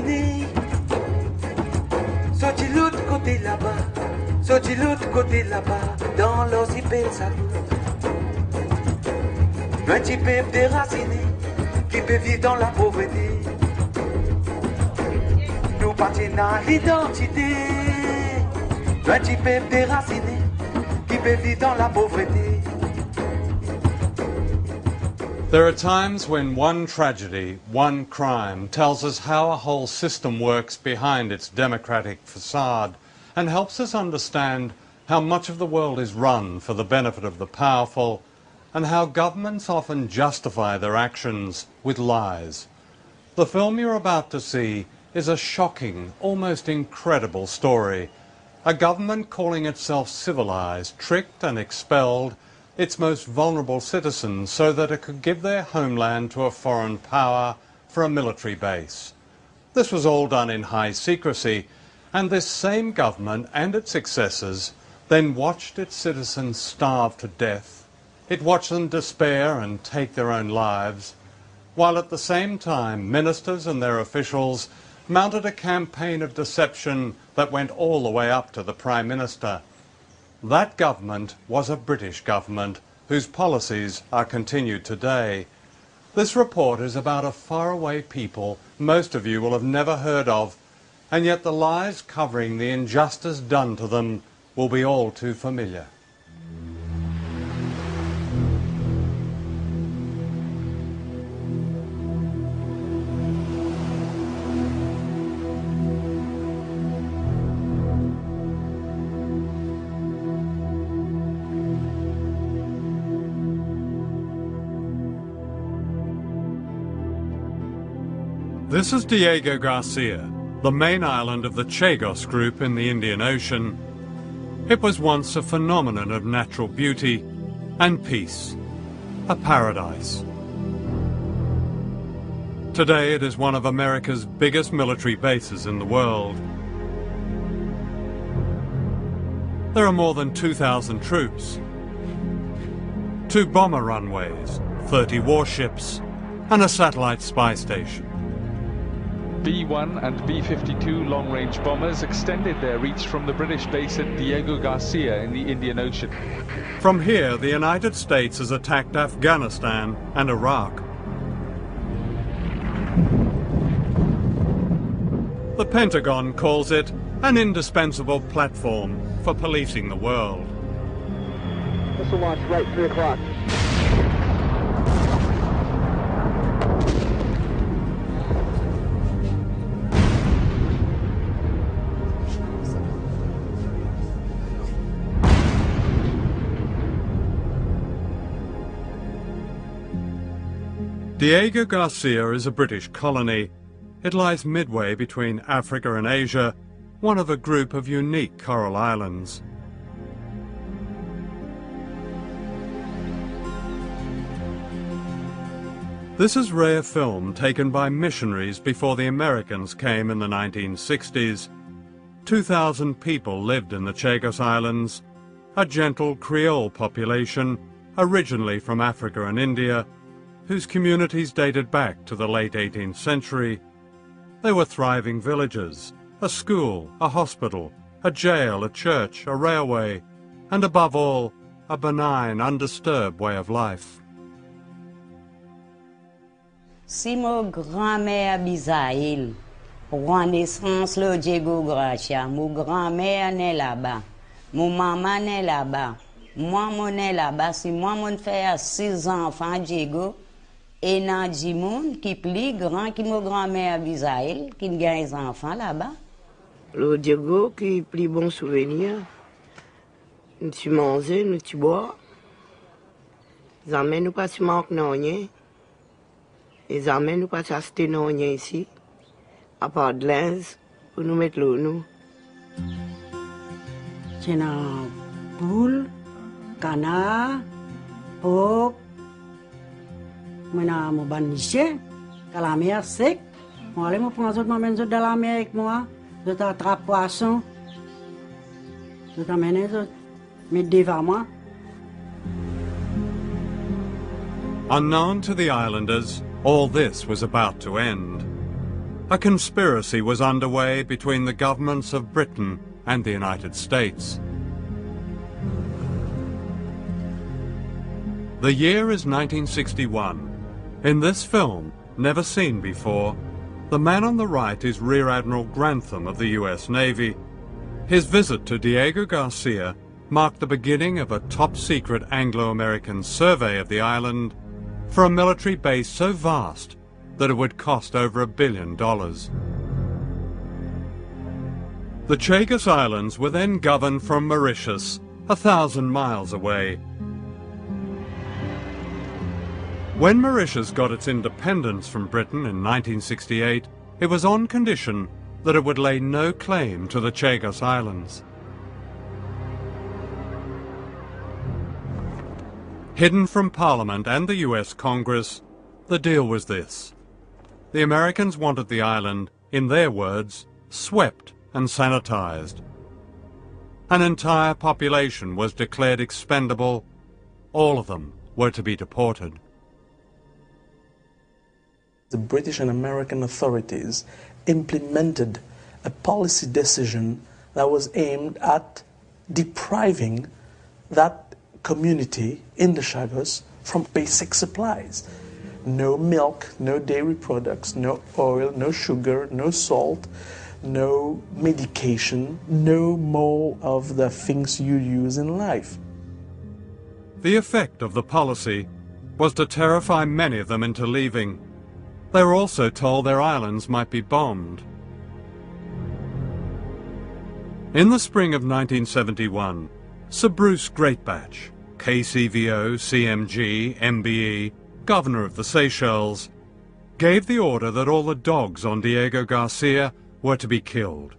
déraciné. Sorti l'autre côté là-bas, sorti l'autre côté là-bas, dans l'occipé salou. Un petit peuple déraciné, qui peut vivre dans la pauvreté. Nous partons dans l'identité. Un petit peuple déraciné, qui peut vivre dans la pauvreté. There are times when one tragedy, one crime, tells us how a whole system works behind its democratic facade and helps us understand how much of the world is run for the benefit of the powerful and how governments often justify their actions with lies. The film you're about to see is a shocking, almost incredible story. A government calling itself civilized, tricked and expelled its most vulnerable citizens so that it could give their homeland to a foreign power for a military base. This was all done in high secrecy, and this same government and its successors then watched its citizens starve to death. It watched them despair and take their own lives, while at the same time ministers and their officials mounted a campaign of deception that went all the way up to the Prime Minister. That government was a British government whose policies are continued today. This report is about a faraway people most of you will have never heard of, and yet the lies covering the injustice done to them will be all too familiar. This is Diego Garcia, the main island of the Chagos group in the Indian Ocean. It was once a phenomenon of natural beauty and peace, a paradise. Today it is one of America's biggest military bases in the world. There are more than 2,000 troops, 2 bomber runways, 30 warships, and a satellite spy station. B-1 and B-52 long-range bombers extended their reach from the British base at Diego Garcia in the Indian Ocean. From here, the United States has attacked Afghanistan and Iraq. The Pentagon calls it an indispensable platform for policing the world. Missile launch right, 3 o'clock. Diego Garcia is a British colony. It lies midway between Africa and Asia, one of a group of unique coral islands. This is rare film taken by missionaries before the Americans came in the 1960s. 2,000 people lived in the Chagos Islands, a gentle Creole population originally from Africa and India, whose communities dated back to the late 18th century. They were thriving villages, a school, a hospital, a jail, a church, a railway, and above all, a benign, undisturbed way of life. Si mon grand-mère Bisaïl, roi naissance le Diego Gracia, mon grand-mère n'est là-bas, mon maman n'est là-bas, moi mon est là-bas, si moi mon fait 6 enfants Diego, et nan di moun qui plus grand que mon grand-mère Bisaïl, qui gagne des enfants là-bas. Le Diego qui plus bon souvenir, nous tu manges, nous tu bois, ils amènent nous pas tu manques non rien. Ils amènent nous pas acheter non rien ici, à part de linge, pour nous mettre l'eau, nous. C'est un poule, canard, porc, moi, mon baniché, quand la mer sec, on allait me prendre, m'amène dans la mer avec moi, je t'attrape poisson, je t'amène, je mets devant moi. Unknown to the islanders, all this was about to end. A conspiracy was underway between the governments of Britain and the United States. The year is 1961. In this film, never seen before, the man on the right is Rear Admiral Grantham of the US Navy. His visit to Diego Garcia marked the beginning of a top-secret Anglo-American survey of the island for a military base so vast that it would cost over $1 billion. The Chagos Islands were then governed from Mauritius, 1,000 miles away. When Mauritius got its independence from Britain in 1968, it was on condition that it would lay no claim to the Chagos Islands. Hidden from Parliament and the US Congress, the deal was this. The Americans wanted the island, in their words, swept and sanitized. An entire population was declared expendable. All of them were to be deported. The British and American authorities implemented a policy decision that was aimed at depriving that community in the Chagos from basic supplies. No milk, no dairy products, no oil, no sugar, no salt, no medication, no more of the things you use in life. The effect of the policy was to terrify many of them into leaving. They were also told their islands might be bombed. In the spring of 1971, Sir Bruce Greatbatch, KCVO, CMG, MBE, Governor of the Seychelles, gave the order that all the dogs on Diego Garcia were to be killed.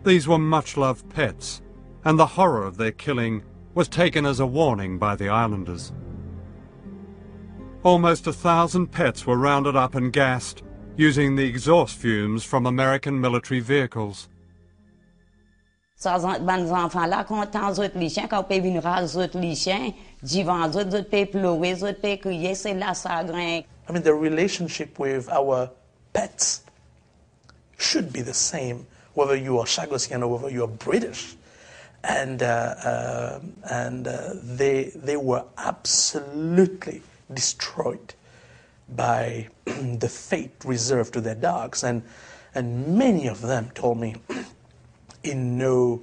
These were much-loved pets, and the horror of their killing was taken as a warning by the islanders. Almost 1,000 pets were rounded up and gassed using the exhaust fumes from American military vehicles. Ça ban enfants là content autres les chiens quand peut venir autres les chiens, divan autres peut pleurer, autres peut crier, c'est là ça grain. I mean, the relationship with our pets should be the same, whether you are Chagosian or whether you are British. And they were absolutely destroyed by the fate reserved to their dogs. And many of them told me, in no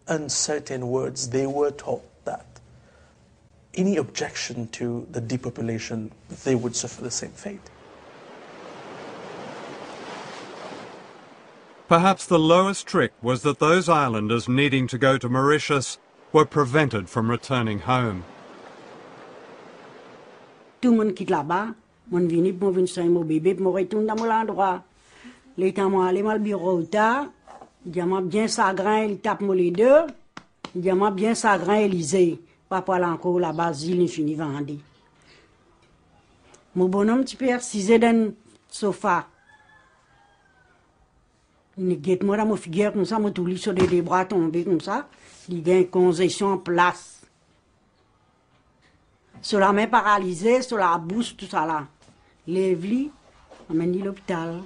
uncertain words, they were told that any objection to the depopulation, they would suffer the same fate. Perhaps the lowest trick was that those islanders needing to go to Mauritius were prevented from returning home. Tout le monde quitte là-bas, mon vini pour venir sur mon bébé, pour me retourner dans mon endroit. L'état moi aller mal bureau tard, diamant bien sagrin, il tape moi les deux, diamant bien sagrin Élysée, pas pour aller encore là-bas, il fini vendu. Mon bonhomme tu peux assiser dans le sofa. Il guette moi dans mon figure comme ça, moi tout lit sur des bras tombés comme ça, il gagne une congestion en place. Sur la main paralysée, sur la bouche, tout ça là. Lève-lui, amène-lui à l'hôpital.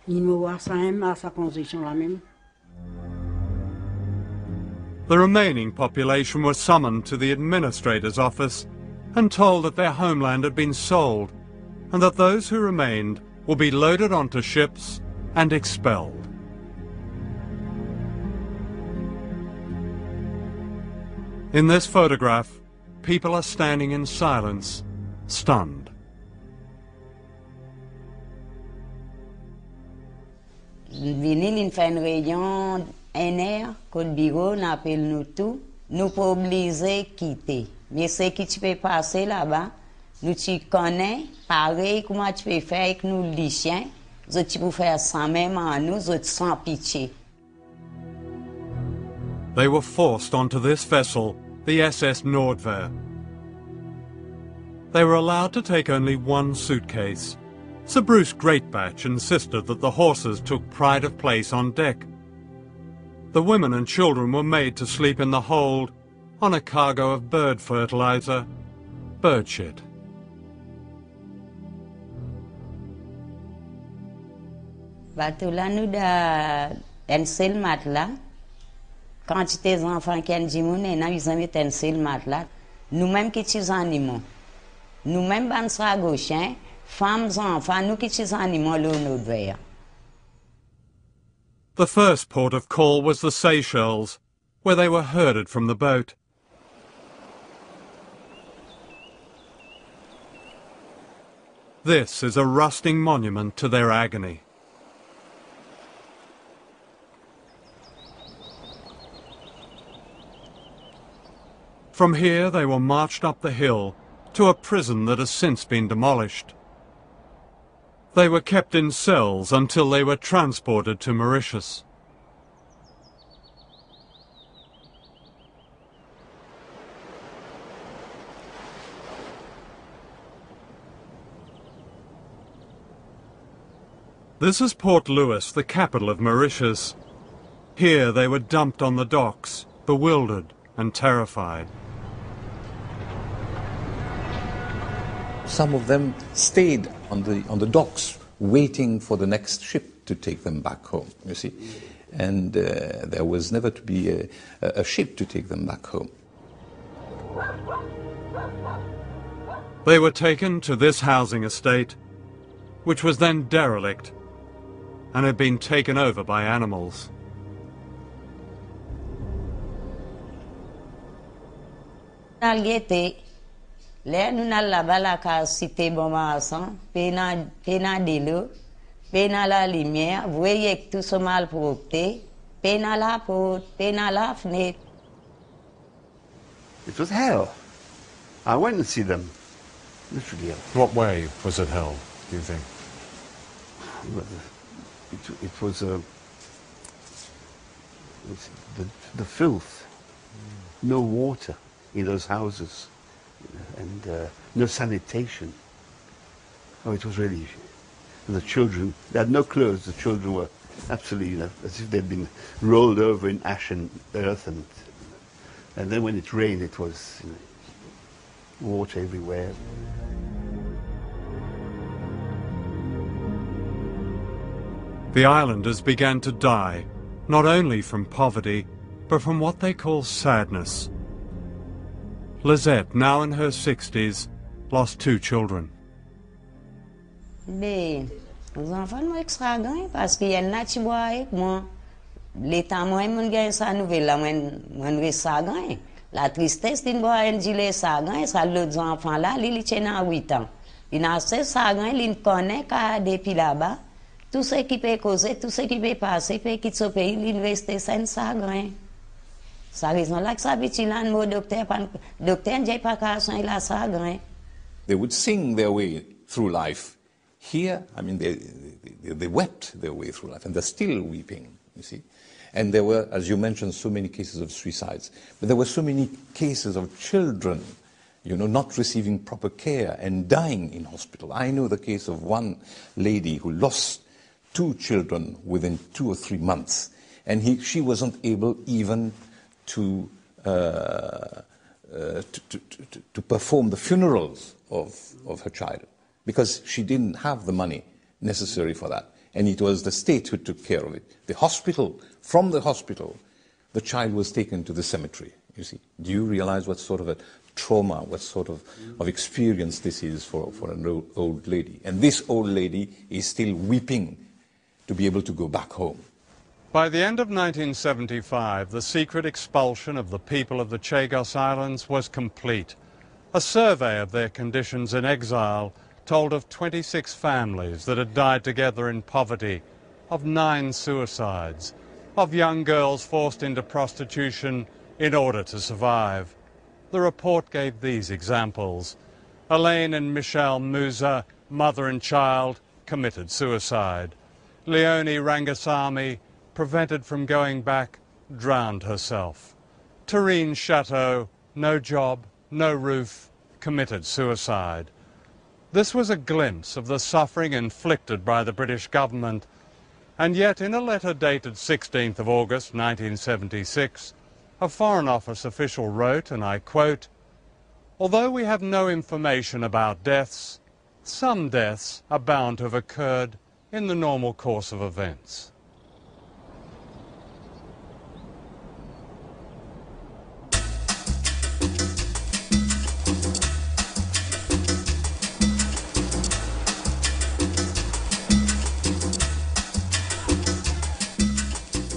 Il me voit ça même à sa condition là même. The remaining population was summoned to the administrator's office and told that their homeland had been sold and that those who remained will be loaded onto ships and expelled. In this photograph, people are standing in silence, stunned. Vini, il fait une réunion, un air, code bureau, on appelle nous tout, nous pas obligés quitter. Mais ce qui tu peux passer là-bas, nous tu connais, pareil, comment tu peux faire avec nous les chiens, tu peux faire ça même en nous, sans pitié. They were forced onto this vessel, the SS Nordver. They were allowed to take only one suitcase. Sir Bruce Greatbatch insisted that the horses took pride of place on deck. The women and children were made to sleep in the hold on a cargo of bird fertilizer, bird shit. Bateau là, nous da un seul matelas. Quantité d'enfants qui ont dit, ils ont mis un seul matelas. Nous-mêmes qui sommes animaux. Nous-mêmes, ban Chagosiens, femmes, enfants, nous qui sommes animaux, là, nous devons. The first port of call was the Seychelles, where they were herded from the boat. This is a rusting monument to their agony. From here they were marched up the hill to a prison that has since been demolished. They were kept in cells until they were transported to Mauritius. This is Port Louis, the capital of Mauritius. Here they were dumped on the docks, bewildered and terrified. Some of them stayed on the docks, waiting for the next ship to take them back home, you see. And there was never to be a ship to take them back home. They were taken to this housing estate, which was then derelict and had been taken over by animals. Là, nous allons là-bas, la cité Bon-Marsan, pena de l'eau, pena la lumière, voyez que tout ce mal propre, pena la porte, pena la fenêtre. It was hell. I went and see them. Literally hell. What way was it hell, do you think? It was the filth, no water in those houses, and no sanitation. Oh, it was really... The children, they had no clothes. The children were absolutely, as if they'd been rolled over in ash and earth, and then when it rained, it was water everywhere. The islanders began to die, not only from poverty, but from what they call sadness. Lizette, now in her 60s, lost 2 children. Les enfants sont extravagants parce qu'il y en a qui boivent avec moi. L'état moi, je gagne sa nouvelle, moi, je suis la tristesse d'une boire un gilet sagan, ça l'autre enfant là, il tient à 8 ans. Il a ce sagan, il connaît qu'à depuis là-bas. Tout ce qui peut causer, tout ce qui peut passer, peut quitter ce pays, l'investir sans sagan. C'est la raison là que ça veut dire là, mon docteur n'a pas qu'à soigner la sagan. They would sing their way through life. Here, I mean, they wept their way through life, and they're still weeping, you see. And there were, as you mentioned, so many cases of suicides. But there were so many cases of children, not receiving proper care and dying in hospital. I know the case of one lady who lost 2 children within 2 or 3 months. And she wasn't able even to perform the funerals of her child, because she didn't have the money necessary for that. And it was the state who took care of it. The hospital, from the hospital, the child was taken to the cemetery, you see. Do you realize what sort of a trauma, what sort of experience this is for an old lady? And this old lady is still weeping to be able to go back home. By the end of 1975, the secret expulsion of the people of the Chagos Islands was complete. A survey of their conditions in exile told of 26 families that had died together in poverty, of 9 suicides, of young girls forced into prostitution in order to survive. The report gave these examples. Elaine and Michelle Musa, mother and child, committed suicide. Leonie Rangasamy, prevented from going back, drowned herself. Tareen Chateau, no job, no roof, committed suicide. This was a glimpse of the suffering inflicted by the British government, and yet in a letter dated 16th of August 1976, a Foreign Office official wrote, and I quote, "Although we have no information about deaths, some deaths are bound to have occurred in the normal course of events.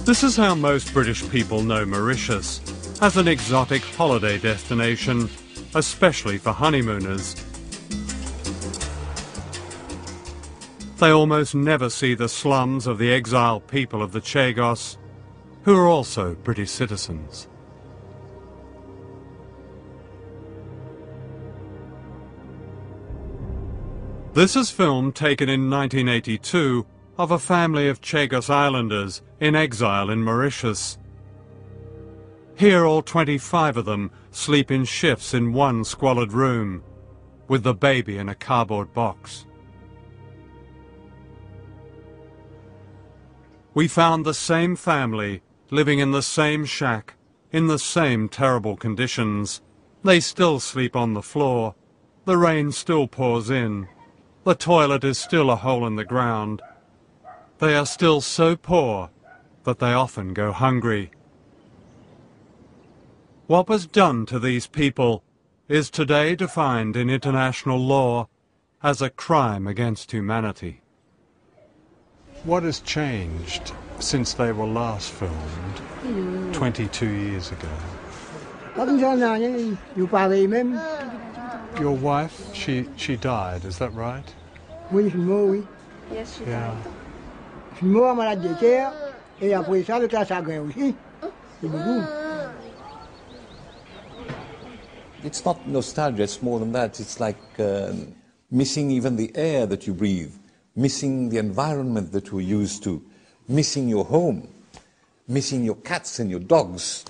This is how most British people know Mauritius, as an exotic holiday destination, especially for honeymooners. They almost never see the slums of the exiled people of the Chagos, who are also British citizens. This is film taken in 1982 of a family of Chagos Islanders in exile in Mauritius. Here all 25 of them sleep in shifts in one squalid room, with the baby in a cardboard box. We found the same family living in the same shack, in the same terrible conditions. They still sleep on the floor. The rain still pours in. The toilet is still a hole in the ground. They are still so poor that they often go hungry. What was done to these people is today defined in international law as a crime against humanity. What has changed since they were last filmed 22 years ago? Your wife, she died, is that right? Yes, she died. Yeah. It's not nostalgia, it's more than that. It's like missing even the air that you breathe, missing the environment that you're used to, missing your home, missing your cats and your dogs,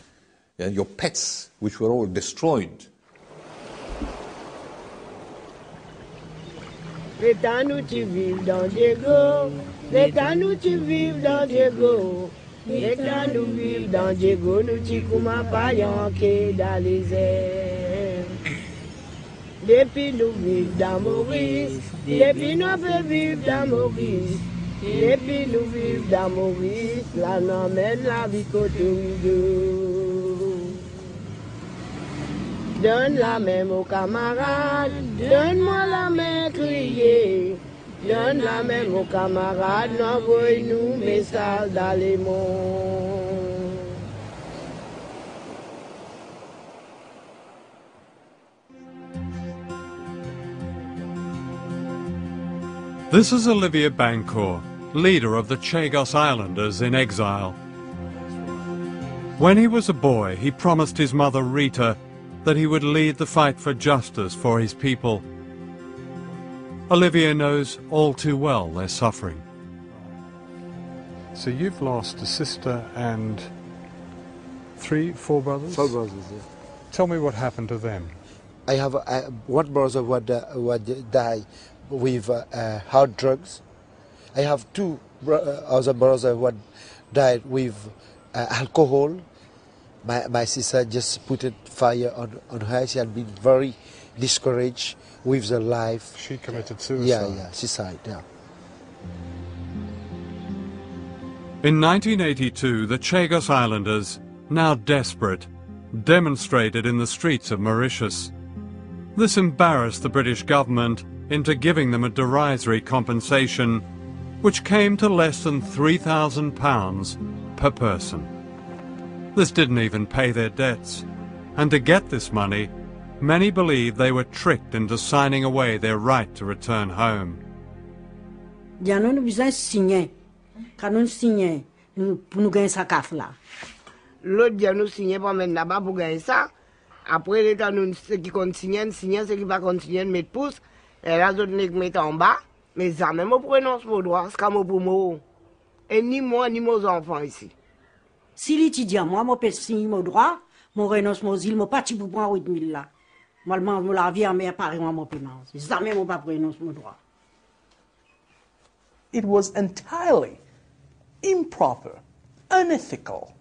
and your pets, which were all destroyed. L'état nous tu vives dans Diego, l'état nous tu vives dans Diego, l'état nous vives dans Diego, nous tu kuma payan que dans les airs. Depuis nous vivons dans Maurice, depuis nous peut vivre dans Maurice, depuis nous vivons dans Maurice, là nous mène la vie côté de. Donne la main aux camarades, donne-moi la main criée. Donne la main aux camarades, envoie-nous message dans les mondes. This is Olivier Bancourt, leader of the Chagos Islanders in exile. When he was a boy, he promised his mother Rita that he would lead the fight for justice for his people. Olivier knows all too well their suffering. So you've lost a sister and 4 brothers? 4 brothers, yeah. Tell me what happened to them. I have one brother who died with hard drugs. I have 2 other brothers who died with alcohol. My sister just put fire on her. She had been very discouraged with the life. She committed suicide? Yeah, suicide, yeah. In 1982, the Chagos Islanders, now desperate, demonstrated in the streets of Mauritius. This embarrassed the British government into giving them a derisory compensation, which came to less than £3,000 per person. This didn't even pay their debts, and to get this money, many believe they were tricked into signing away their right to return home. L'autre dia nous signer pour mettre là-bas pour gagner ça. Après l'état nous ce qui continue, signer ce qui va continuer de mettre pouce. Et là d'autres nèg mettre en bas, mais ça même au prononce pour droit, c'est comme pour moi. Et ni moi ni mes enfants ici. Si l'étudiant, moi, je peux signer mon droit, mon renonce, mon île, mon parti pour prendre 8 000 là. Moi, la vie en mer, pareil, moi, mon paiement. Jamais, mon pas renonce mon droit. It was entirely improper, unethical,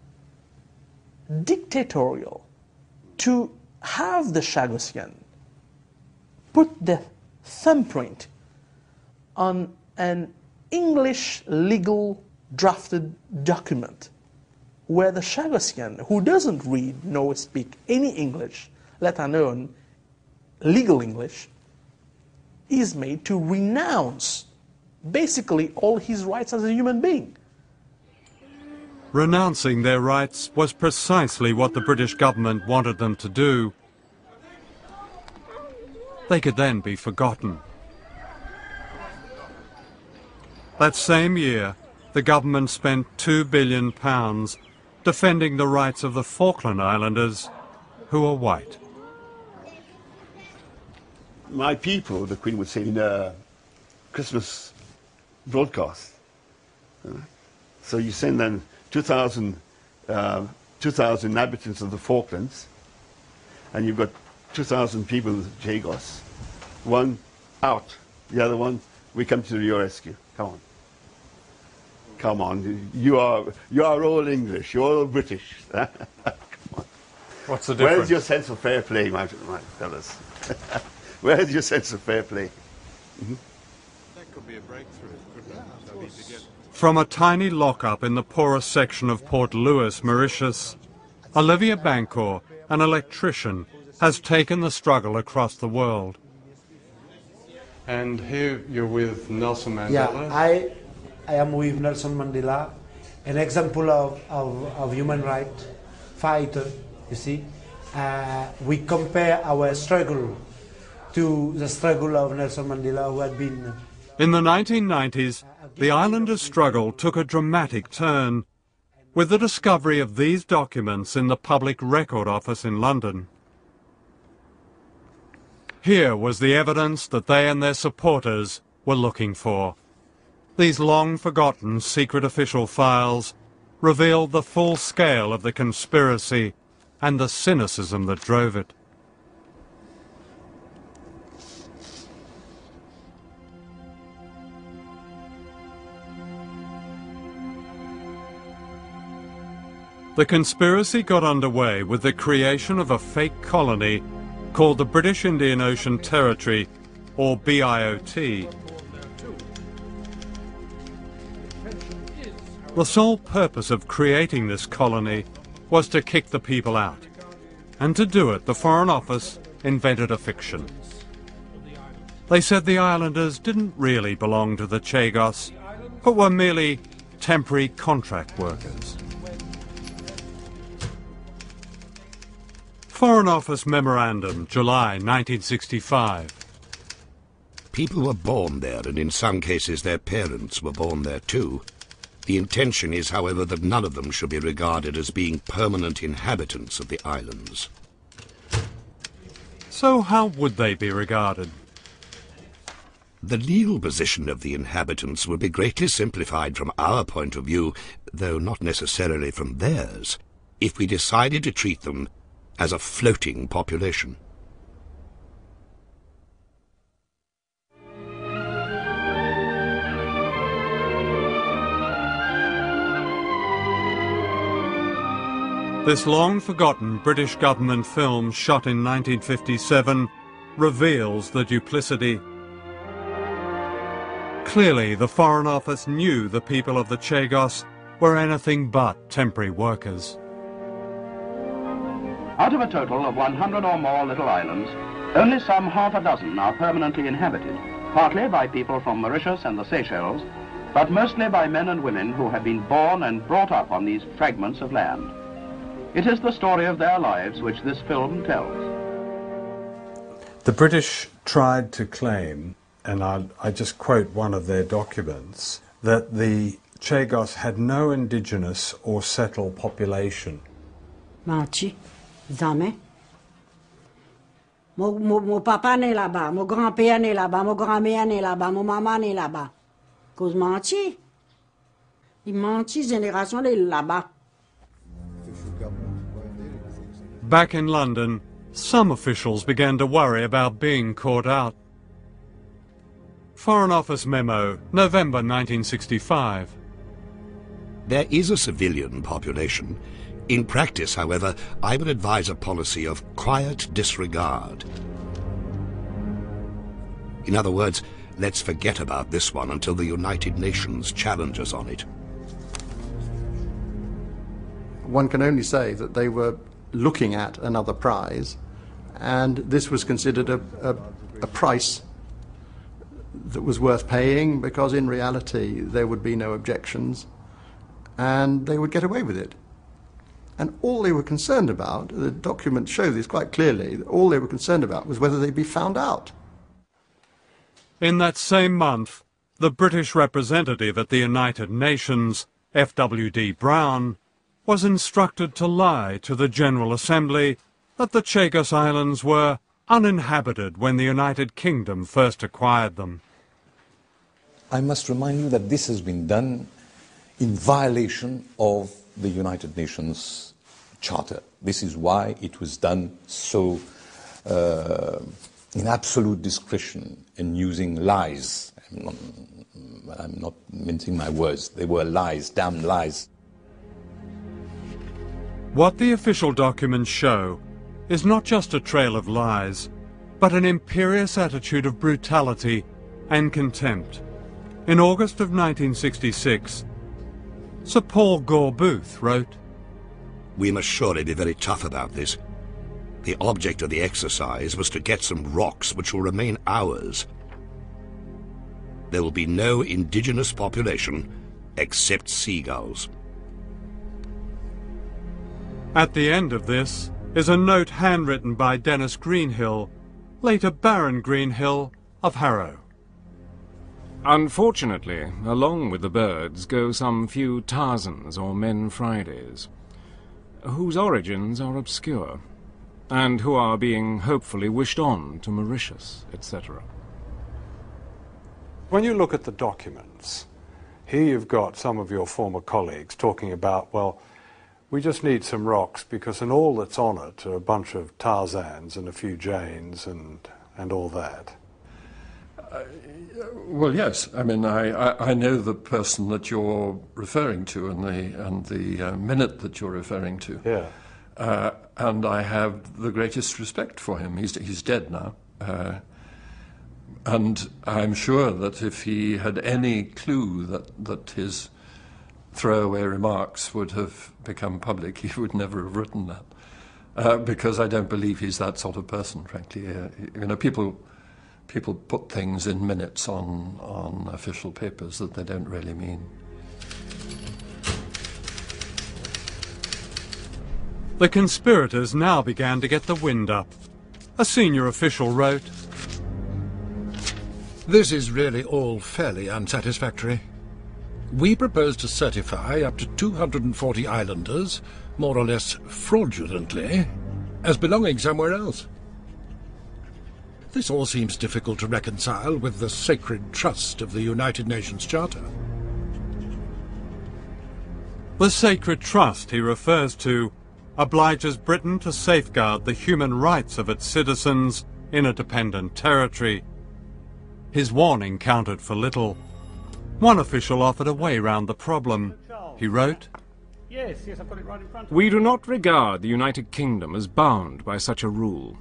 dictatorial to have the Chagosian put their thumbprint on an English legal drafted document where the Chagosian, who doesn't read nor speak any English, let alone legal English, is made to renounce basically all his rights as a human being. Renouncing their rights was precisely what the British government wanted them to do. They could then be forgotten. That same year, the government spent £2 billion defending the rights of the Falkland Islanders, who are white. My people, the Queen would say in a Christmas broadcast. So you send them 2,000 inhabitants of the Falklands, and you've got 2,000 people in Chagos. One out, the other one, we come to your rescue. Come on. Come on, you are all English, you're all British. Come on. What's the difference? Where's your sense of fair play, my fellas? Where's your sense of fair play? Mm-hmm. That could be a breakthrough, couldn't it? From a tiny lock-up in the poorest section of Port Louis, Mauritius, Olivia Bancour, an electrician, has taken the struggle across the world. And here you're with Nelson Mandela? Yeah, I am with Nelson Mandela, an example of human rights fighter, you see. We compare our struggle to the struggle of Nelson Mandela, who had been... In the 1990s, the islanders' struggle took a dramatic turn with the discovery of these documents in the Public Record Office in London. Here was the evidence that they and their supporters were looking for. These long-forgotten secret official files revealed the full scale of the conspiracy and the cynicism that drove it. The conspiracy got underway with the creation of a fake colony called the British Indian Ocean Territory, or BIOT. The sole purpose of creating this colony was to kick the people out. And to do it, the Foreign Office invented a fiction. They said the islanders didn't really belong to the Chagos, but were merely temporary contract workers. Foreign Office Memorandum, July 1965. People were born there, and in some cases their parents were born there too. The intention is, however, that none of them should be regarded as being permanent inhabitants of the islands. So how would they be regarded? The legal position of the inhabitants would be greatly simplified from our point of view, though not necessarily from theirs, if we decided to treat them as a floating population. This long-forgotten British government film, shot in 1957, reveals the duplicity. Clearly, the Foreign Office knew the people of the Chagos were anything but temporary workers. Out of a total of 100 or more little islands, only some half a dozen are permanently inhabited, partly by people from Mauritius and the Seychelles, but mostly by men and women who have been born and brought up on these fragments of land. It is the story of their lives which this film tells. The British tried to claim, and I just quote one of their documents, that the Chagos had no indigenous or settled population. Menti, jamais. Mon papa n'est là-bas, mon grand-père n'est là-bas, mon grand-mère n'est là-bas, mon maman n'est là-bas. Cause menti. Il menti, génération est là-bas. Back in London, some officials began to worry about being caught out. Foreign Office memo, November 1965. There is a civilian population. In practice, however, I would advise a policy of quiet disregard. In other words, Let's forget about this one until the United Nations challenge us on it. One can only say that they were looking at another prize, and this was considered a price that was worth paying, because in reality there would be no objections and they would get away with it. And all they were concerned about, the documents show this quite clearly, all they were concerned about was whether they'd be found out. In that same month, the British representative at the United Nations, F.W.D. Brown, was instructed to lie to the General Assembly that the Chagos Islands were uninhabited when the United Kingdom first acquired them. I must remind you that this has been done in violation of the United Nations Charter. This is why it was done so in absolute discretion and using lies. I'm not mincing my words. They were lies, damn lies. What the official documents show is not just a trail of lies, but an imperious attitude of brutality and contempt. In August of 1966, Sir Paul Gore Booth wrote, "We must surely be very tough about this. The object of the exercise was to get some rocks which will remain ours. There will be no indigenous population except seagulls." At the end of this is a note handwritten by Dennis Greenhill, later Baron Greenhill of Harrow. Unfortunately, along with the birds go some few Tarzans or Men Fridays, whose origins are obscure, and who are being hopefully wished on to Mauritius, etc. When you look at the documents, here you've got some of your former colleagues talking about, well, we just need some rocks because in all that's on it are a bunch of Tarzans and a few Janes and all that. Well, yes. I mean, I know the person that you're referring to and the minute that you're referring to. Yeah. And I have the greatest respect for him. He's dead now. And I'm sure that if he had any clue that his throwaway remarks would have become public, he would never have written that. Because I don't believe he's that sort of person, frankly. You know, people put things in minutes on official papers that they don't really mean. The conspirators now began to get the wind up. A senior official wrote, "This is really all fairly unsatisfactory. We propose to certify up to 240 islanders, more or less fraudulently, as belonging somewhere else. This all seems difficult to reconcile with the sacred trust of the United Nations Charter." The sacred trust he refers to obliges Britain to safeguard the human rights of its citizens in a dependent territory. His warning counted for little. One official offered a way round the problem. He wrote, Yes, I've got it right in front of me. "We do not regard the United Kingdom as bound by such a rule.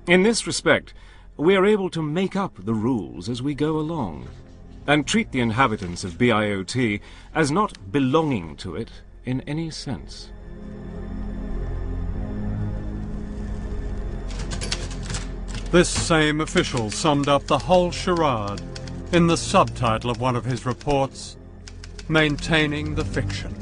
In this respect, we are able to make up the rules as we go along, and treat the inhabitants of BIOT as not belonging to it in any sense." This same official summed up the whole charade in the subtitle of one of his reports, "Maintaining the Fiction."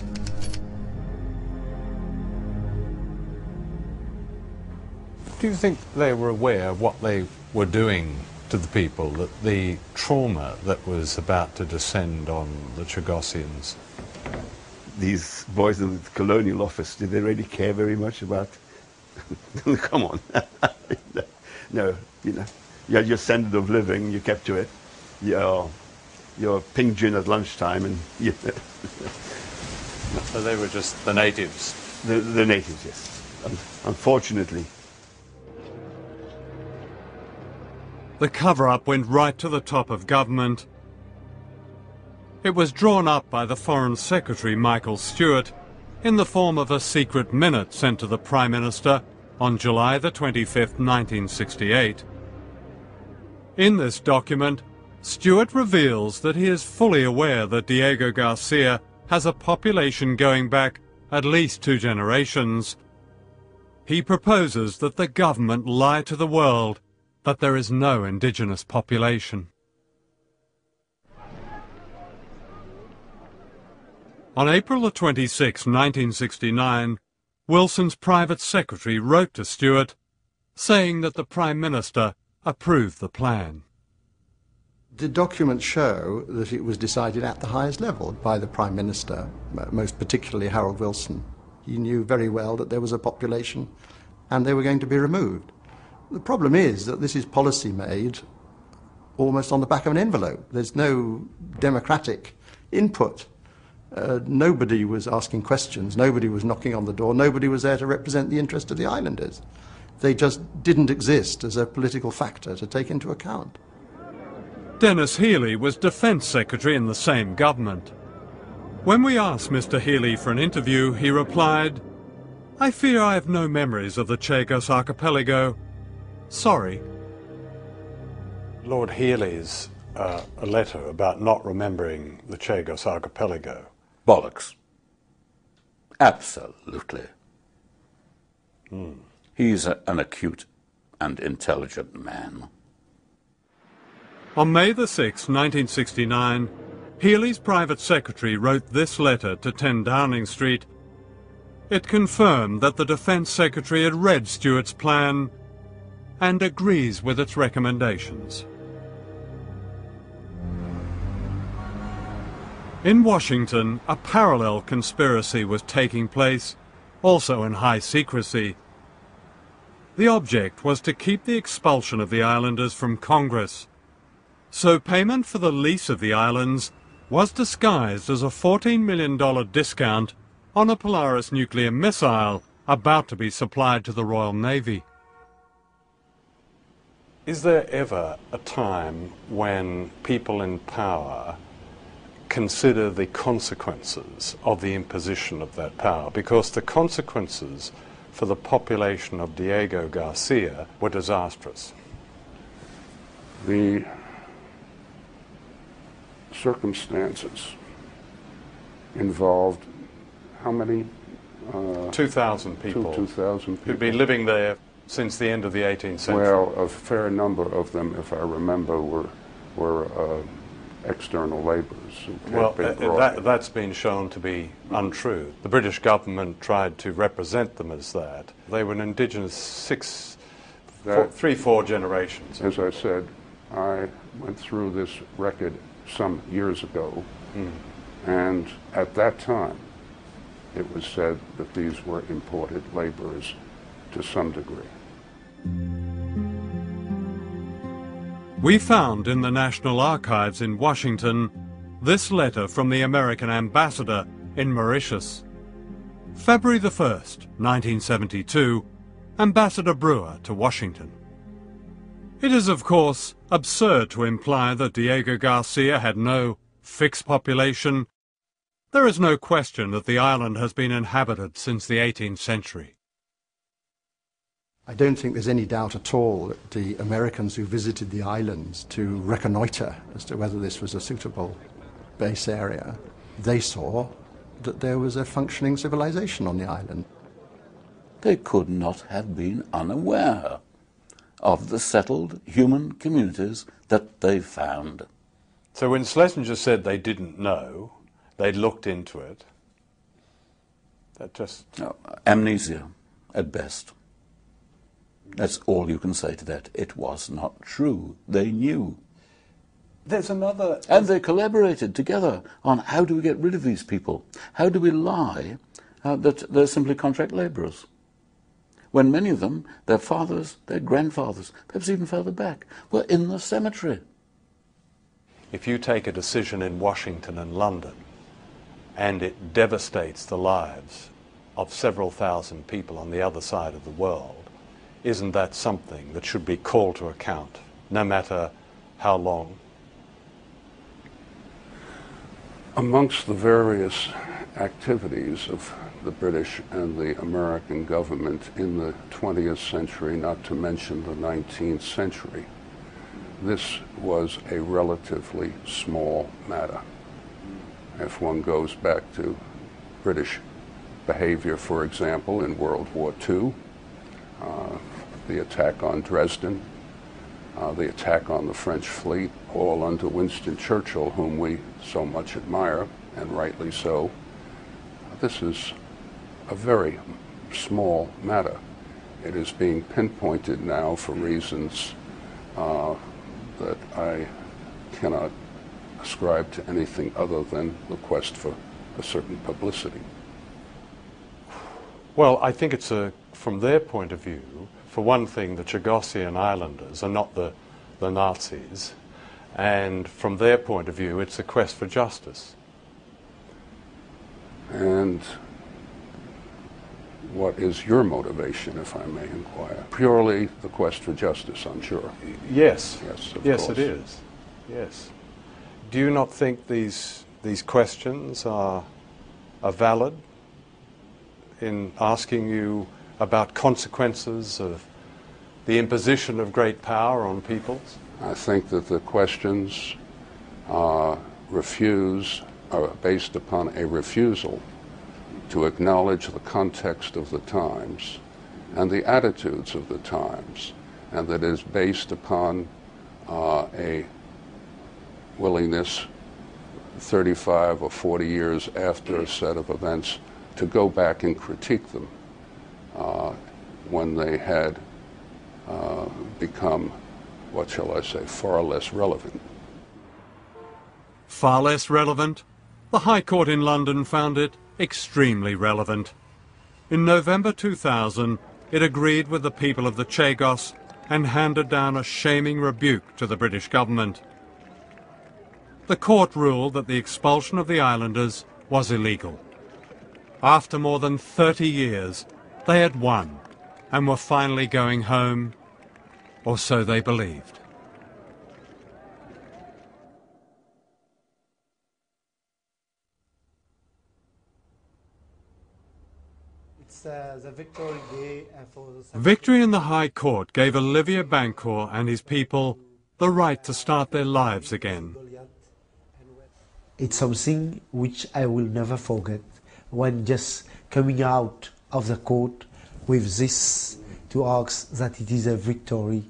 Do you think they were aware of what they were doing to the people, that the trauma that was about to descend on the Chagosians? These boys in the colonial office, did they really care very much about... Come on. No, you know, you had your standard of living, you kept to it. Your pink gin at lunchtime, and you know. So they were just the natives? The natives, yes. Unfortunately. The cover-up went right to the top of government. It was drawn up by the Foreign Secretary, Michael Stewart, in the form of a secret minute sent to the Prime Minister on July the 25th, 1968. In this document, Stewart reveals that he is fully aware that Diego Garcia has a population going back at least 2 generations. He proposes that the government lie to the world that there is no indigenous population. On April 26, 1969, Wilson's private secretary wrote to Stewart saying that the Prime Minister approved the plan. The documents show that it was decided at the highest level by the Prime Minister, most particularly Harold Wilson. He knew very well that there was a population and they were going to be removed. The problem is that this is policy made almost on the back of an envelope. There's no democratic input. Nobody was asking questions, nobody was knocking on the door, nobody was there to represent the interest of the islanders. They just didn't exist as a political factor to take into account. Dennis Healy was Defence Secretary in the same government. When we asked Mr. Healy for an interview, he replied, "I fear I have no memories of the Chagos archipelago. Sorry." Lord Healy's a letter about not remembering the Chagos archipelago. Bollocks. Absolutely. He's an acute and intelligent man. On May the 6th, 1969, Healy's private secretary wrote this letter to 10 Downing Street. It confirmed that the Defence Secretary had read Stewart's plan and agrees with its recommendations. In Washington, a parallel conspiracy was taking place, also in high secrecy. The object was to keep the expulsion of the islanders from Congress. So payment for the lease of the islands was disguised as a $14 million discount on a Polaris nuclear missile about to be supplied to the Royal Navy. Is there ever a time when people in power consider the consequences of the imposition of that power? Because the consequences for the population of Diego Garcia were disastrous. The circumstances involved how many? 2,000 people. 2,000 people. Who'd been living there since the end of the 18th century. Well, a fair number of them, if I remember, were external labourers who had been brought. That's been shown to be untrue. The British government tried to represent them as that. They were an indigenous 3-4 generations. As I said, I went through this record some years ago, and at that time it was said that these were imported laborers to some degree. We found in the National Archives in Washington this letter from the American ambassador in Mauritius. February the 1st, 1972, Ambassador Brewer to Washington. It is, of course, absurd to imply that Diego Garcia had no fixed population. There is no question that the island has been inhabited since the 18th century. I don't think there's any doubt at all that the Americans who visited the islands to reconnoitre as to whether this was a suitable base area, they saw that there was a functioning civilization on the island. They could not have been unaware of the settled human communities that they found. So when Schlesinger said they didn't know, they'd looked into it, that just... No, amnesia, at best. That's all you can say to that. It was not true. They knew. There's another... And they collaborated together on how do we get rid of these people? How do we lie that they're simply contract labourers? When many of them, their fathers, their grandfathers, perhaps even further back, were in the cemetery. If you take a decision in Washington and London, and it devastates the lives of several thousand people on the other side of the world, isn't that something that should be called to account, no matter how long? Amongst the various activities of the British and the American government in the 20th century, not to mention the 19th century, this was a relatively small matter. If one goes back to British behavior, for example, in World War II, the attack on Dresden, the attack on the French fleet, all under Winston Churchill, whom we so much admire, and rightly so. This is a very small matter. It is being pinpointed now for reasons that I cannot ascribe to anything other than the quest for a certain publicity. Well, I think it's from their point of view, for one thing, the Chagosian Islanders are not the Nazis, and from their point of view, it's a quest for justice. And what is your motivation, if I may inquire? Purely the quest for justice, I'm sure. Yes. Yes, of yes, course. it is. Yes. Do you not think these questions are valid in asking you about consequences of the imposition of great power on peoples? I think that the questions are based upon a refusal to acknowledge the context of the times and the attitudes of the times, and that is based upon a willingness 35 or 40 years after a set of events to go back and critique them when they had become, what shall I say, far less relevant. Far less relevant? The High Court in London found it extremely relevant. In November 2000, it agreed with the people of the Chagos and handed down a shaming rebuke to the British government. The court ruled that the expulsion of the islanders was illegal. After more than 30 years, they had won and were finally going home, or so they believed. The Victory Day for the Victory in the High Court gave Olivier Bancourt and his people the right to start their lives again. It's something which I will never forget, when just coming out of the court with this to ask that it is a victory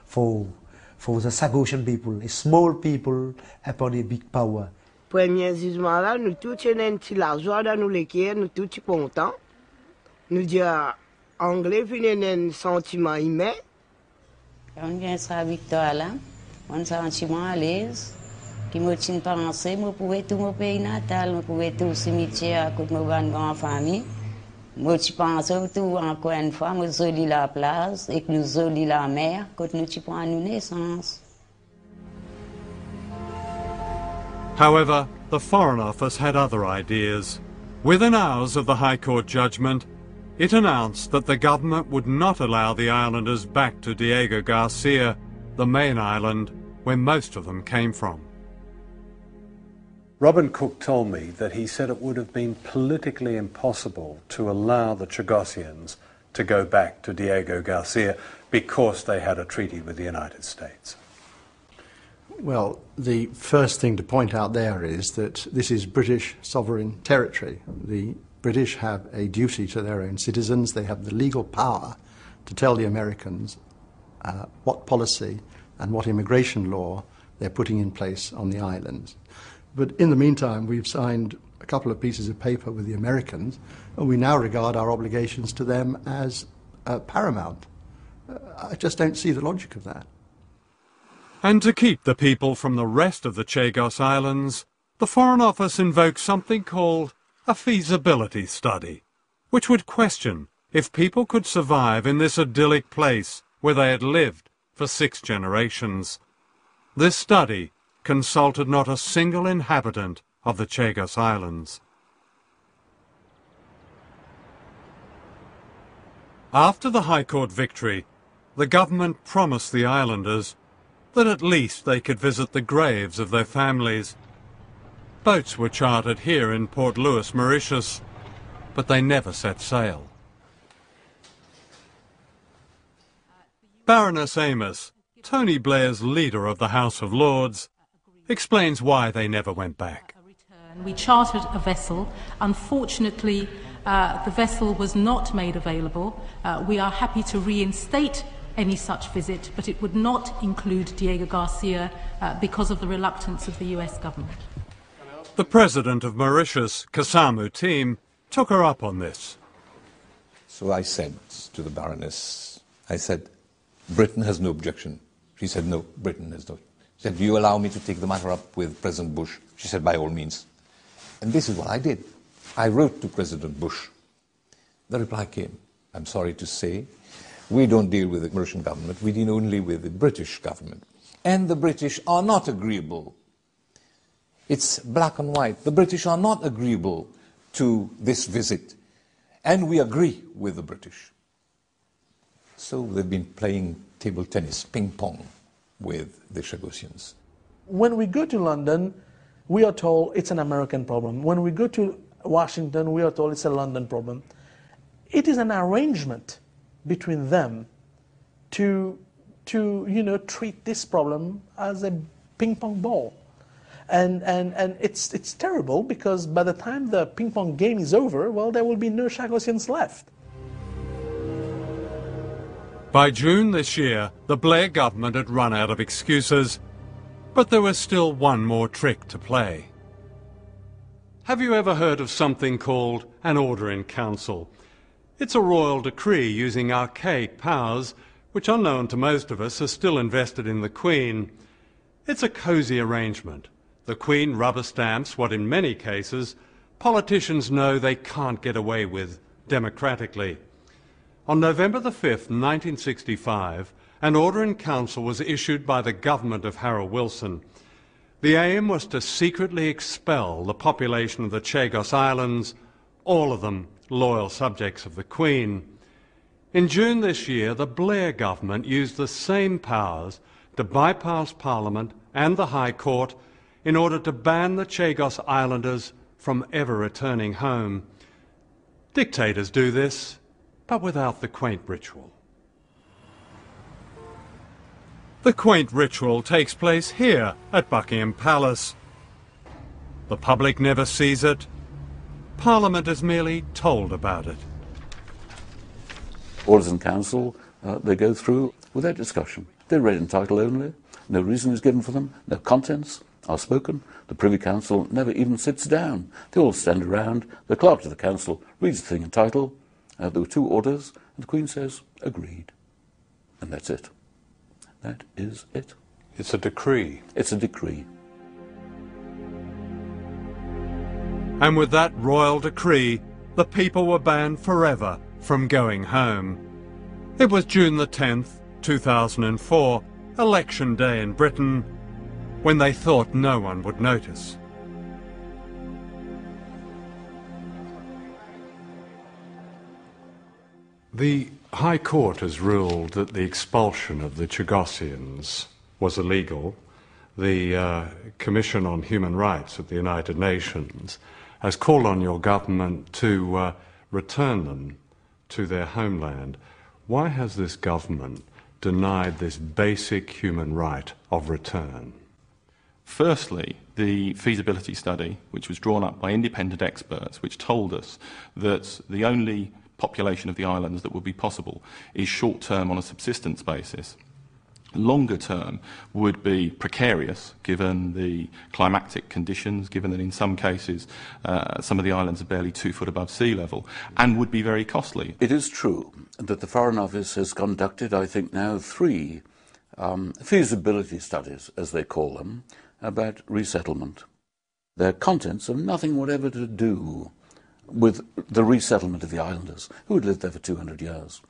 for the Chagosian people, a small people upon a big power. Premier jugement là, nous tous tenons la joie dans nous lesquels nous tous contents. Nous disons anglais puis un sentiment humain. Quand vient sa victoire là, un sentiment à l'aise, qui me tient pensé, je pouvais tout mon pays natal, je pouvais tout cimetière à côté de ma grande famille. Je pense tout encore une fois, je zoli la place et que nous zoli la mer, quand nous prenons naissance. However, the Foreign Office had other ideas. Within hours of the High Court judgment, it announced that the government would not allow the islanders back to Diego Garcia, the main island where most of them came from. Robin Cook told me that he said it would have been politically impossible to allow the Chagosians to go back to Diego Garcia because they had a treaty with the United States. Well, the first thing to point out there is that this is British sovereign territory. The British have a duty to their own citizens. They have the legal power to tell the Americans what policy and what immigration law they're putting in place on the islands. But in the meantime, we've signed a couple of pieces of paper with the Americans, and we now regard our obligations to them as paramount. I just don't see the logic of that. And to keep the people from the rest of the Chagos Islands, the Foreign Office invoked something called a feasibility study, which would question if people could survive in this idyllic place where they had lived for 6 generations. This study consulted not a single inhabitant of the Chagos Islands. After the High Court victory, the government promised the islanders that at least they could visit the graves of their families. Boats were chartered here in Port Louis, Mauritius, but they never set sail. Baroness Amos, Tony Blair's leader of the House of Lords, explains why they never went back. We chartered a vessel. Unfortunately, the vessel was not made available. We are happy to reinstate any such visit, but it would not include Diego Garcia because of the reluctance of the US government. The president of Mauritius, Kasamu Team, took her up on this. So I said to the Baroness, I said, Britain has no objection. She said, no, Britain has no. She said, do you allow me to take the matter up with President Bush? She said, by all means. And this is what I did. I wrote to President Bush. The reply came, I'm sorry to say, we don't deal with the Mauritian government, we deal only with the British government. And the British are not agreeable. It's black and white. The British are not agreeable to this visit. And we agree with the British. So they've been playing table tennis, ping pong, with the Chagosians. When we go to London, we are told it's an American problem. When we go to Washington, we are told it's a London problem. It is an arrangement between them to treat this problem as a ping pong ball. And it's terrible, because by the time the ping pong game is over, well, there will be no Chagosians left. By June this year, the Blair government had run out of excuses, but there was still one more trick to play. Have you ever heard of something called an Order in Council? It's a royal decree using archaic powers, which unknown to most of us are still invested in the Queen. It's a cosy arrangement. The Queen rubber stamps what in many cases politicians know they can't get away with democratically. On November the 5th, 1965, an Order in Council was issued by the government of Harold Wilson. The aim was to secretly expel the population of the Chagos Islands, all of them loyal subjects of the Queen. In June this year, the Blair government used the same powers to bypass Parliament and the High Court in order to ban the Chagos Islanders from ever returning home. Dictators do this, but without the quaint ritual. The quaint ritual takes place here at Buckingham Palace. The public never sees it. Parliament is merely told about it. Orders in Council, they go through without discussion. They're read in title only. No reason is given for them. No contents are spoken. The Privy Council never even sits down. They all stand around. The clerk of the council reads the thing in title. There were two orders, and the Queen says, agreed. And that's it. That is it. It's a decree. It's a decree. And with that royal decree, the people were banned forever from going home. It was June the 10th, 2004, election day in Britain, when they thought no one would notice. The High Court has ruled that the expulsion of the Chagosians was illegal. The Commission on Human Rights of the United Nations has called on your government to return them to their homeland. Why has this government denied this basic human right of return? Firstly, the feasibility study, which was drawn up by independent experts, which told us that the only population of the islands that would be possible is short-term on a subsistence basis. Longer term would be precarious given the climatic conditions, given that in some cases some of the islands are barely 2 foot above sea level, and would be very costly. It is true that the Foreign Office has conducted, I think now, 3 feasibility studies, as they call them, about resettlement. Their contents have nothing whatever to do with the resettlement of the islanders, who had lived there for 200 years.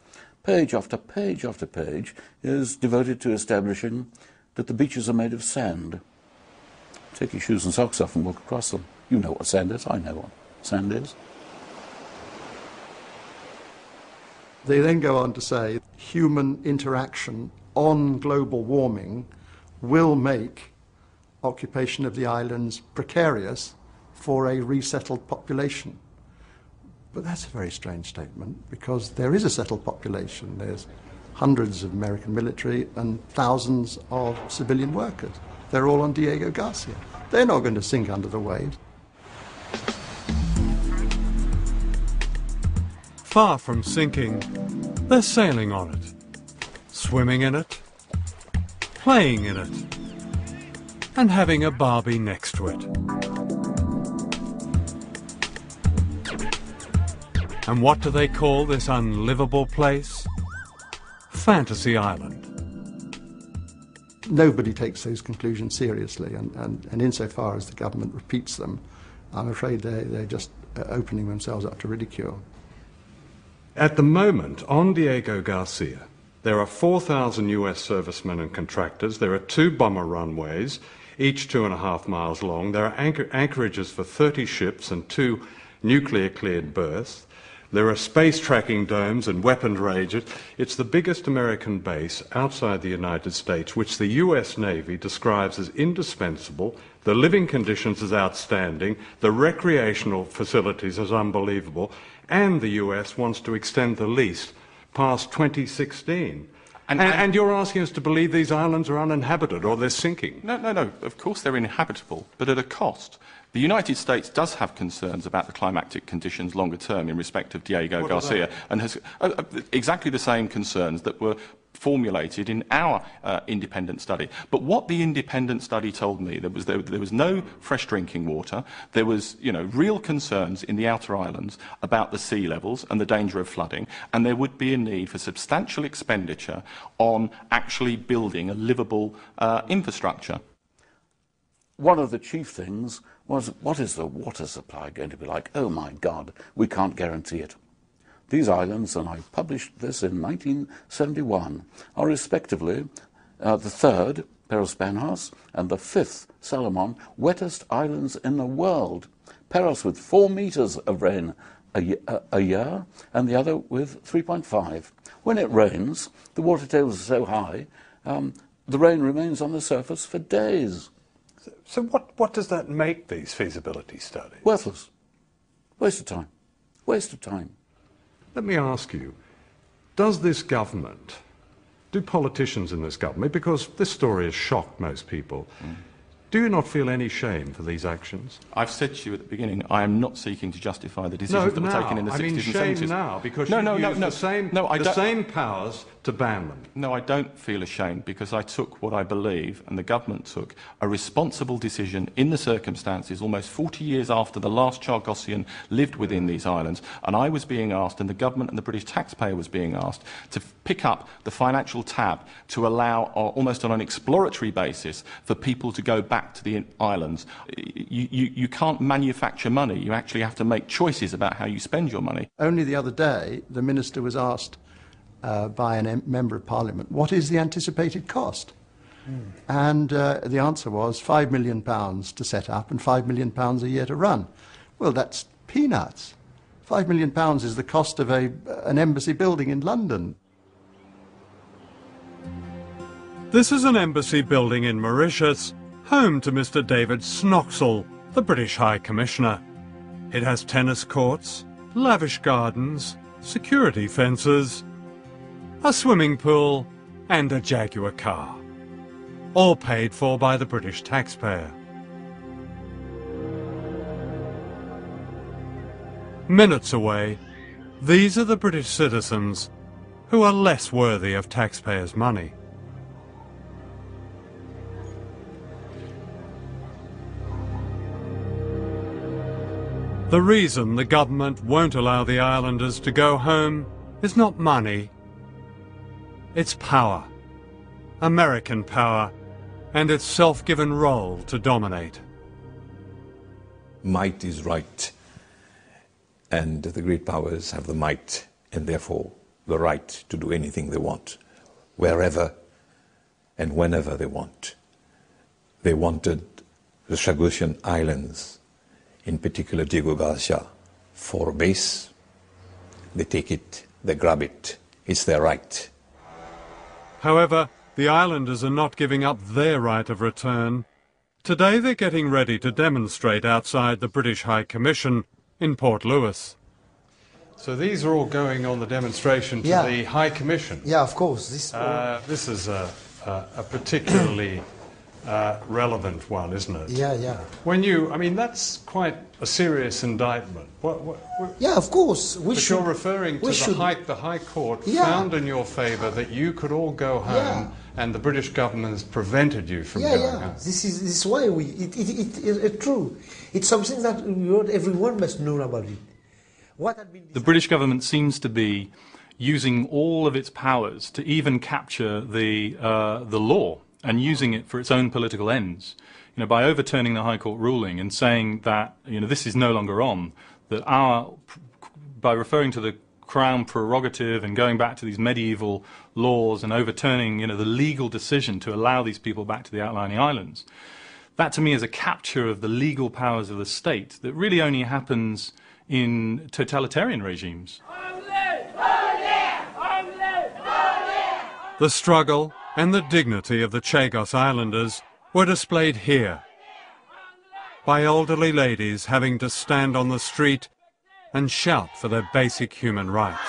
Page after page after page is devoted to establishing that the beaches are made of sand. Take your shoes and socks off and walk across them. You know what sand is, I know what sand is. They then go on to say human interaction on global warming will make occupation of the islands precarious for a resettled population. But that's a very strange statement, because there is a settled population. There's hundreds of American military and thousands of civilian workers. They're all on Diego Garcia. They're not going to sink under the waves. Far from sinking, they're sailing on it, swimming in it, playing in it, and having a Barbie next to it. And what do they call this unlivable place? Fantasy Island. Nobody takes those conclusions seriously, and insofar as the government repeats them, I'm afraid they're just opening themselves up to ridicule. At the moment, on Diego Garcia, there are 4,000 US servicemen and contractors. There are 2 bomber runways, each 2.5 miles long. There are anchorages for 30 ships and 2 nuclear-cleared berths. There are space tracking domes and weapons ranges. It's the biggest American base outside the United States, which the US Navy describes as indispensable. The living conditions as outstanding, the recreational facilities as unbelievable, and the US wants to extend the lease past 2016. And you're asking us to believe these islands are uninhabited or they're sinking? No. Of course they're inhabitable, but at a cost. The United States does have concerns about the climatic conditions longer term in respect of Diego Garcia, and has exactly the same concerns that were formulated in our independent study. But what the independent study told me, there was no fresh drinking water. There was, real concerns in the outer islands about the sea levels and the danger of flooding, and there would be a need for substantial expenditure on actually building a livable infrastructure. One of the chief things was, what is the water supply going to be like? Oh my God, we can't guarantee it. These islands, and I published this in 1971, are respectively the 3rd, Peros Banhas, and the 5th, Salomon, wettest islands in the world. Peros with 4 meters of rain a year, and the other with 3.5. When it rains, the water tables are so high, the rain remains on the surface for days. So what does that make these feasibility studies? Worthless. Waste of time. Waste of time. Let me ask you, does this government, do politicians in this government, because this story has shocked most people, do you not feel any shame for these actions? I've said to you at the beginning, I am not seeking to justify the decisions that were taken in the 60s and 70s. I mean shame now, because you used the same powers to ban them. No, I don't feel ashamed, because I took what I believe, and the government took, a responsible decision in the circumstances almost 40 years after the last Chagosian lived within these islands, and I was being asked, and the government and the British taxpayer was being asked, to pick up the financial tab to allow, almost on an exploratory basis, for people to go back to the islands. You can't manufacture money. You actually have to make choices about how you spend your money. Only the other day, the minister was asked by a member of Parliament, what is the anticipated cost? And the answer was £5 million to set up and £5 million a year to run. Well, that's peanuts. £5 million is the cost of an embassy building in London. This is an embassy building in Mauritius, home to Mr. David Snoxall, the British High Commissioner. It has tennis courts, lavish gardens, security fences, a swimming pool and a Jaguar car, all paid for by the British taxpayer. Minutes away, these are the British citizens who are less worthy of taxpayers' money. The reason the government won't allow the islanders to go home is not money. It's power, American power, and its self-given role to dominate. Might is right, and the great powers have the might, and therefore the right to do anything they want, wherever and whenever they want. They wanted the Chagos Islands, in particular Diego Garcia, for a base. They take it, they grab it, it's their right. However, the islanders are not giving up their right of return. Today they're getting ready to demonstrate outside the British High Commission in Port Louis. So these are all going on the demonstration to the High Commission. Yeah, of course. This is a particularly relevant one, isn't it? Yeah, yeah. When I mean, that's quite a serious indictment. Yeah, of course. You're referring to the High Court found in your favour that you could all go home, and the British government has prevented you from going home. This is why it's true. It's something that everyone must know about it. The British government seems to be using all of its powers to even capture the law and using it for its own political ends. You know, by overturning the High Court ruling and saying that this is no longer on, that by referring to the Crown prerogative and going back to these medieval laws and overturning the legal decision to allow these people back to the outlying islands, that to me is a capture of the legal powers of the state that really only happens in totalitarian regimes. The struggle and the dignity of the Chagos Islanders were displayed here by elderly ladies having to stand on the street and shout for their basic human rights.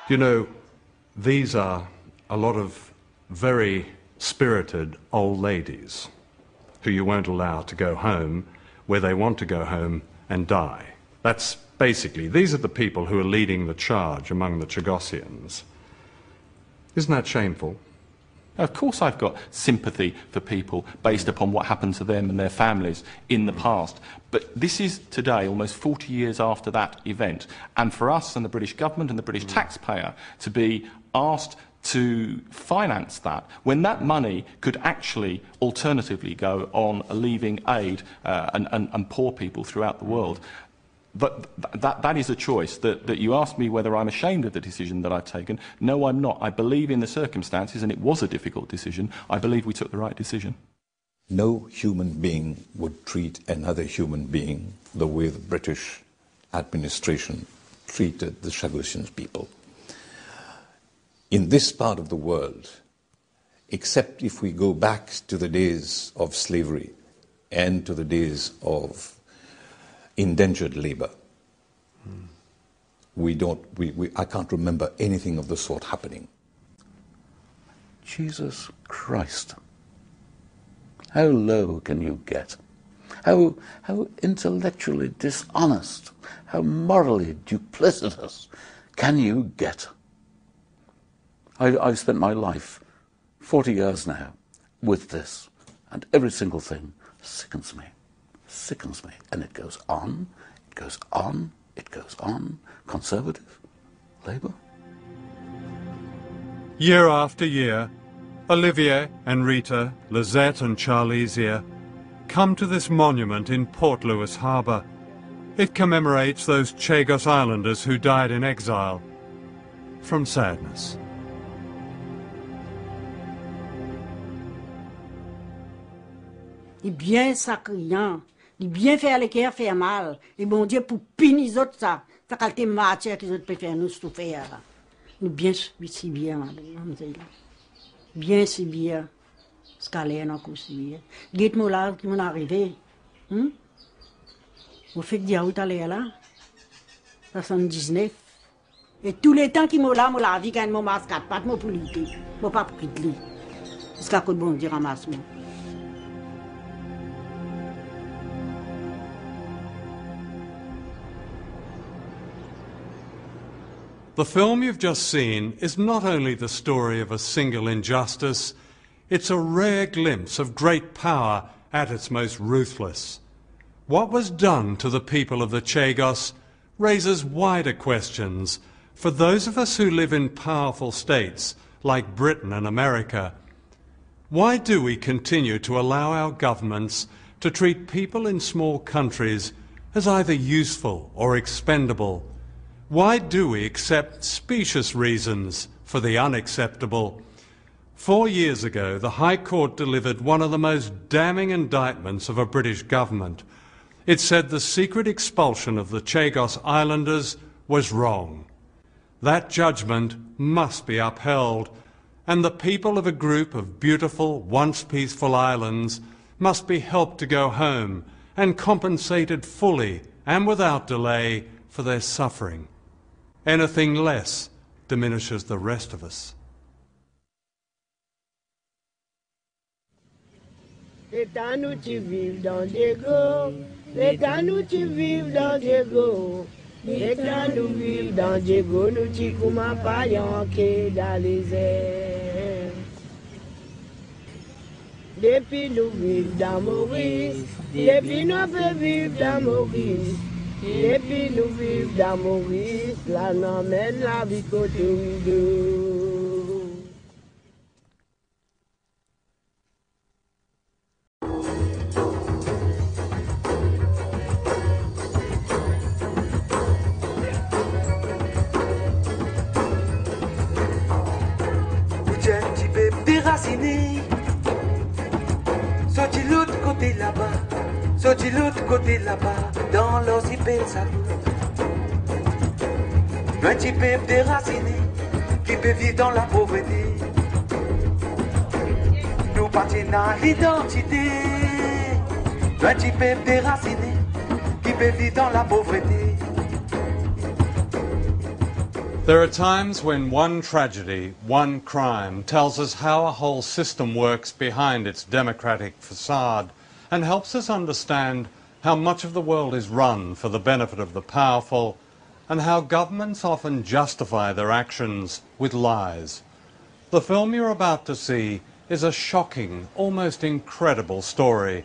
You know, these are a lot of very spirited old ladies who you won't allow to go home where they want to go home and die. That's basically, these are the people who are leading the charge among the Chagosians. Isn't that shameful? Of course I've got sympathy for people based upon what happened to them and their families in the past. But this is today, almost 40 years after that event. And for us and the British government and the British taxpayer to be asked to finance that, when that money could actually alternatively go on alleviating aid and poor people throughout the world. But that is a choice that you asked me whether I'm ashamed of the decision that I've taken. No, I'm not. I believe in the circumstances, and it was a difficult decision. I believe we took the right decision. No human being would treat another human being the way the British administration treated the Chagosian people. In this part of the world, except if we go back to the days of slavery and to the days of indentured labor, I can't remember anything of the sort happening. Jesus Christ. How low can you get? How intellectually dishonest, how morally duplicitous can you get? I've spent my life, 40 years now, with this, and every single thing sickens me. And it goes on, it goes on, it goes on. Conservative, Labour. Year after year, Olivier and Rita, Lizette and Charlesia come to this monument in Port Louis Harbour. It commemorates those Chagos Islanders who died in exile from sadness. Il bien sacriant, il bien faire les cœurs faire mal, et bon Dieu pour punir les autres ça qualité matière que les autres peuvent faire nous souffrir là. Nous bien si bien, bien si bien, scalaire non si bien. Dites-moi là qui m'en arrivé, Vous faites dire où t'allais là, 79. Et tous les temps qui m'ont là, la vie quand mon masque pas de mon politique, mon pas pris de lui. Jusqu'à que bon Dieu ramasse-moi. The film you've just seen is not only the story of a single injustice, it's a rare glimpse of great power at its most ruthless. What was done to the people of the Chagos raises wider questions for those of us who live in powerful states like Britain and America. Why do we continue to allow our governments to treat people in small countries as either useful or expendable? Why do we accept specious reasons for the unacceptable? 4 years ago, the High Court delivered one of the most damning indictments of a British government. It said the secret expulsion of the Chagos Islanders was wrong. That judgment must be upheld, and the people of a group of beautiful, once peaceful islands must be helped to go home and compensated fully and without delay for their suffering. Anything less diminishes the rest of us. L'État nous tu vives dans Diego, l'État nous tu vives dans Diego, l'État nous vives dans Diego, nous tu comme un paillant qui dans les airs. Depuis nous vivons dans Maurice, depuis nous peut vivre dans Maurice, depuis nous vivons dans Maurice, là nous emmène la vie côté nous. Déraciné, sorti l'autre côté là-bas, sorti l'autre côté là-bas, dans l'océan salou. Un petit peu déraciné, qui peut vivre dans la pauvreté. Nous partons dans l'identité. Un petit peu déraciné, qui peut vivre dans la pauvreté. There are times when one tragedy, one crime, tells us how a whole system works behind its democratic facade and helps us understand how much of the world is run for the benefit of the powerful and how governments often justify their actions with lies. The film you're about to see is a shocking, almost incredible story.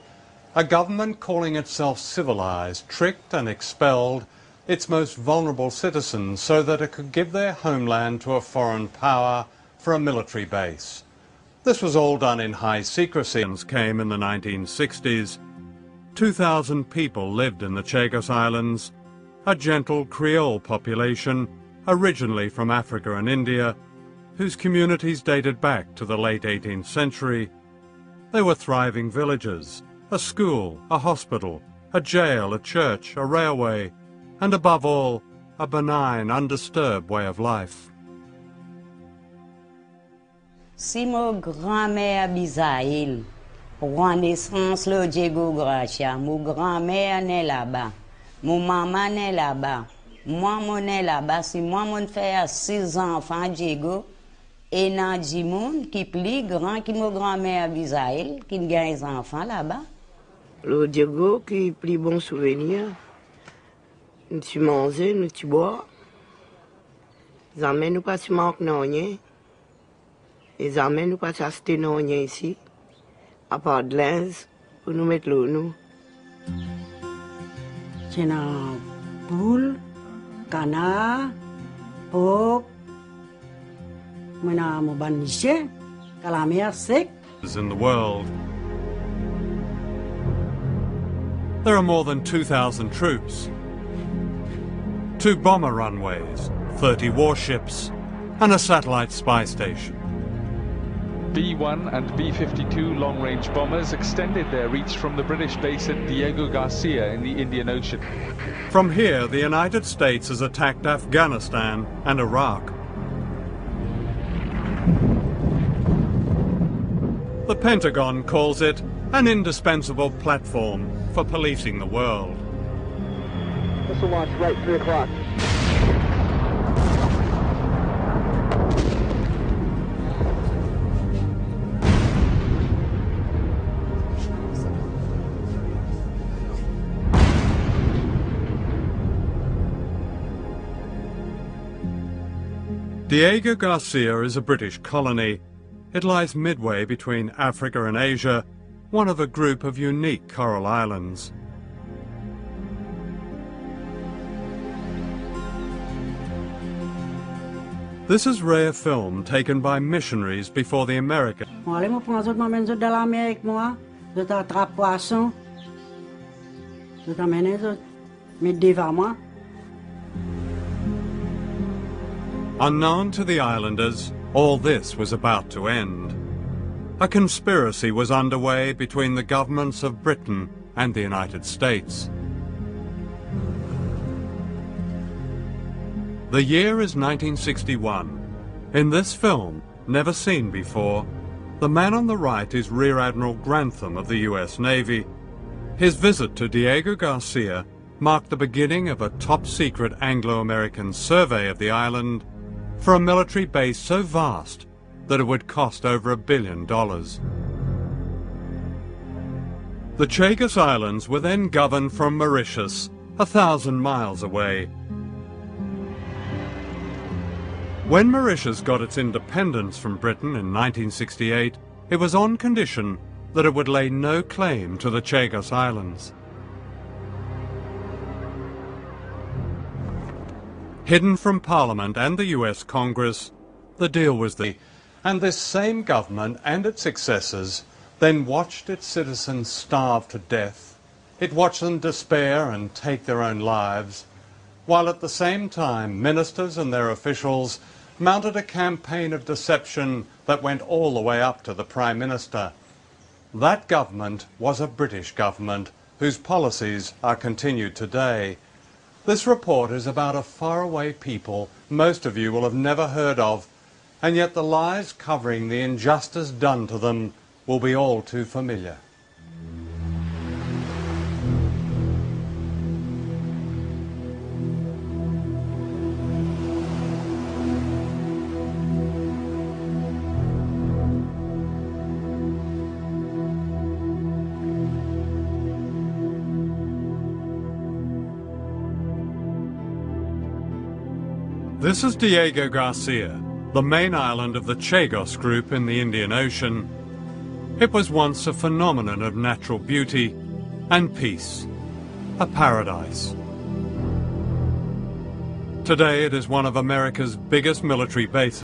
A government calling itself civilized, tricked and expelled its most vulnerable citizens so that it could give their homeland to a foreign power for a military base. This was all done in high secrecy. Came in the 1960s. 2,000 people lived in the Chagos Islands, a gentle Creole population originally from Africa and India, whose communities dated back to the late 18th century. They were thriving villages, a school, a hospital, a jail, a church, a railway, and above all, a benign, undisturbed way of life. Si mon grand-mère Bisaïl, roi naissance le Diego Gracia, mon grand-mère n'est là-bas, mon maman n'est là-bas, moi mon est là-bas, si moi mon fait 6 enfants Diego, et nan di moun qui plus grand que mon grand-mère Bisaïl, qui gagne des enfants là-bas. Le Diego qui plus bon souvenir. Nous tu manges, nous tu bois. Les amènes nous pas tu manques non rien. Les amènes nous pas tu acheter non rien ici. À part de linge pour nous mettre l'eau nous. C'est un poule, canard, porc. Maintenant mon baniché, calamère sec. In the world, there are more than 2,000 troops. 2 bomber runways, 30 warships, and a satellite spy station. B-1 and B-52 long-range bombers extended their reach from the British base at Diego Garcia in the Indian Ocean. From here, the United States has attacked Afghanistan and Iraq. The Pentagon calls it an indispensable platform for policing the world. Missile launch right 3 o'clock. Diego Garcia is a British colony. It lies midway between Africa and Asia, one of a group of unique coral islands. This is rare film taken by missionaries before the Americans. Moi, je prends m'amène de l'Amérique, moi. Je t'attrape poisson. Je t'amène, je mets devant moi. Unknown to the islanders, all this was about to end. A conspiracy was underway between the governments of Britain and the United States. The year is 1961. In this film, never seen before, the man on the right is Rear Admiral Grantham of the US Navy. His visit to Diego Garcia marked the beginning of a top-secret Anglo-American survey of the island for a military base so vast that it would cost over $1 billion. The Chagos Islands were then governed from Mauritius, 1,000 miles away. When Mauritius got its independence from Britain in 1968, it was on condition that it would lay no claim to the Chagos Islands. Hidden from Parliament and the US Congress, the deal was and this same government and its successors then watched its citizens starve to death. It watched them despair and take their own lives, while at the same time ministers and their officials mounted a campaign of deception that went all the way up to the Prime Minister. That government was a British government whose policies are continued today. This report is about a faraway people most of you will have never heard of, and yet the lies covering the injustice done to them will be all too familiar. This is Diego Garcia, the main island of the Chagos group in the Indian Ocean. It was once a phenomenon of natural beauty and peace, a paradise. Today it is one of America's biggest military bases.